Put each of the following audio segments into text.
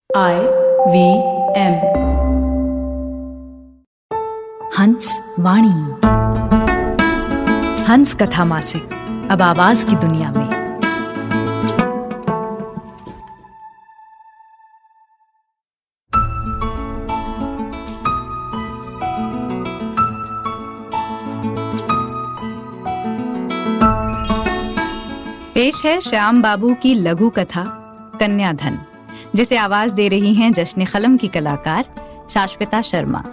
IVM हंस वाणी। हंस कथा मासिक अब आवाज की दुनिया में। पेश है श्याम बाबू की लघु कथा कन्याधन, जिसे आवाज दे रही हैं जश्न कलम की कलाकार शाश्विता शर्मा।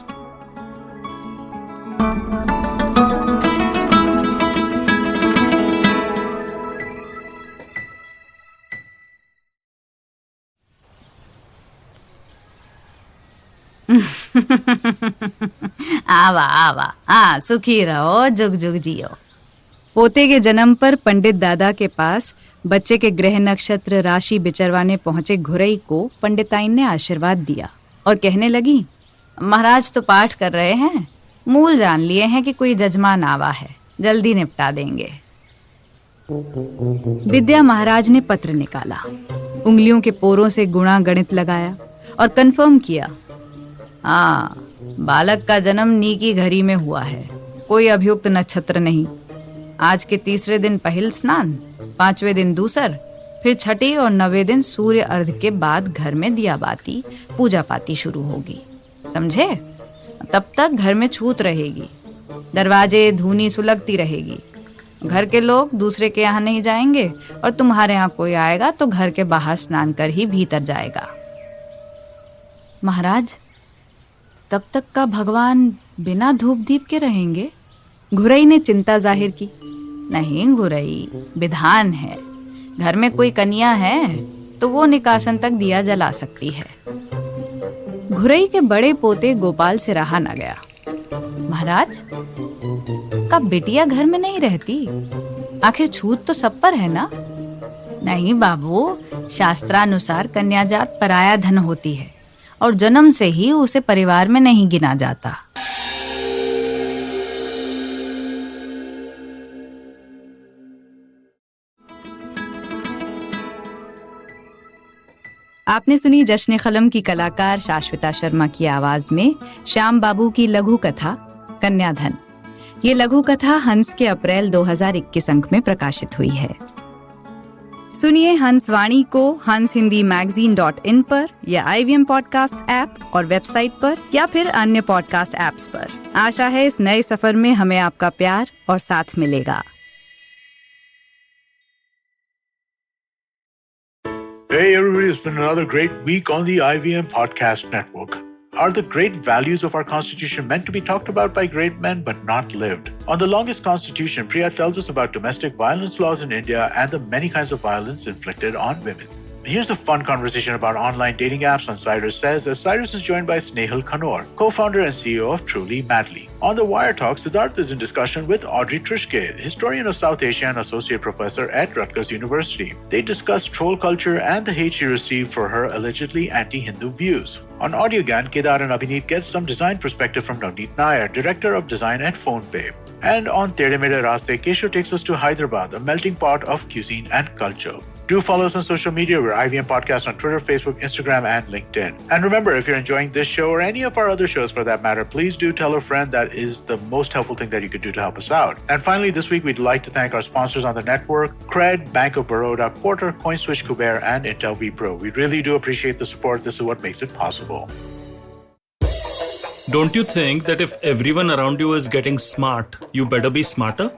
आवा आवा, सुखी रहो, जुग जुग जियो। पोते के जन्म पर पंडित दादा के पास बच्चे के ग्रह नक्षत्र राशि विचरवाने पहुंचे घुरई को पंडिताइन ने आशीर्वाद दिया और कहने लगी, महाराज तो पाठ कर रहे हैं, मूल जान लिए हैं कि कोई जजमान आवा है, जल्दी निपटा देंगे। विद्या महाराज ने पत्र निकाला, उंगलियों के पोरों से गुणा गणित लगाया और कंफर्म किया, हाँ, बालक का जन्म नीकी घड़ी में हुआ है, कोई अभियुक्त नक्षत्र नहीं। आज के तीसरे दिन पहिल स्नान, 5वें दिन दूसर, फिर छठी और 9वें दिन सूर्य अर्घ के बाद घर में दिया बाती पूजा पाती शुरू होगी, समझे? तब तक घर में छूत रहेगी, दरवाजे धूनी सुलगती रहेगी, घर के लोग दूसरे के यहाँ नहीं जाएंगे और तुम्हारे यहाँ कोई आएगा तो घर के बाहर स्नान कर ही भीतर जाएगा। महाराज, तब तक का भगवान बिना धूप दीप के रहेंगे? घुरई ने चिंता जाहिर की। नहीं घुरई, विधान है, घर में कोई कन्या है तो वो निकासन तक दिया जला सकती है। घुरई के बड़े पोते गोपाल से रहा न गया, महाराज, का बिटिया घर में नहीं रहती? आखिर छूत तो सब पर है ना? नहीं बाबू, शास्त्रानुसार कन्याजात पराया धन होती है और जन्म से ही उसे परिवार में नहीं गिना जाता। आपने सुनी जश्न कलम की कलाकार शाश्विता शर्मा की आवाज में श्याम बाबू की लघु कथा कन्याधन। ये लघु कथा हंस के अप्रैल 2021 अंक में प्रकाशित हुई है। सुनिए हंस वाणी को hanshindiMagazine.in पर या IVM पॉडकास्ट ऐप और वेबसाइट पर या फिर अन्य पॉडकास्ट ऐप्स पर। आशा है इस नए सफर में हमें आपका प्यार और साथ मिलेगा। Hey everybody, it's been another great week on the IVM Podcast Network. Are the great values of our Constitution meant to be talked about by great men but not lived? On the longest Constitution, Priya tells us about domestic violence laws in India and the many kinds of violence inflicted on women. Here's a fun conversation about online dating apps on Cyrus Says, as Cyrus is joined by Snehal Khanor, co-founder and CEO of Truly Madly. On the Wire Talk, Siddharth is in discussion with Audrey Trishke, historian of South Asia and associate professor at Rutgers University. They discuss troll culture and the hate she received for her allegedly anti-Hindu views. On Audiogan, Kedar and Abhineet get some design perspective from Navneet Nair, director of design at PhonePe. And on Tere Mere Raste, Keshu takes us to Hyderabad, a melting pot of cuisine and culture. Do follow us on social media. We're IVM Podcast on Twitter, Facebook, Instagram, and LinkedIn. And remember, if you're enjoying this show or any of our other shows for that matter, please do tell a friend. That is the most helpful thing that you could do to help us out. And finally, this week, we'd like to thank our sponsors on the network, Cred, Bank of Baroda, Quarter, CoinSwitch, Kuber, and Intel vPro. We really do appreciate the support. This is what makes it possible. Don't you think that if everyone around you is getting smart, you better be smarter?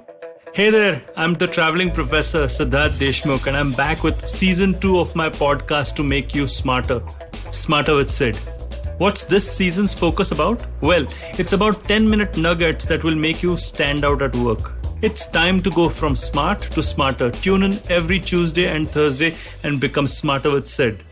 Hey there, I'm the traveling professor Siddharth Deshmukh and I'm back with season 2 of my podcast to make you smarter. Smarter with Sid. What's this season's focus about? Well, it's about 10-minute nuggets that will make you stand out at work. It's time to go from smart to smarter. Tune in every Tuesday and Thursday and become smarter with Sid.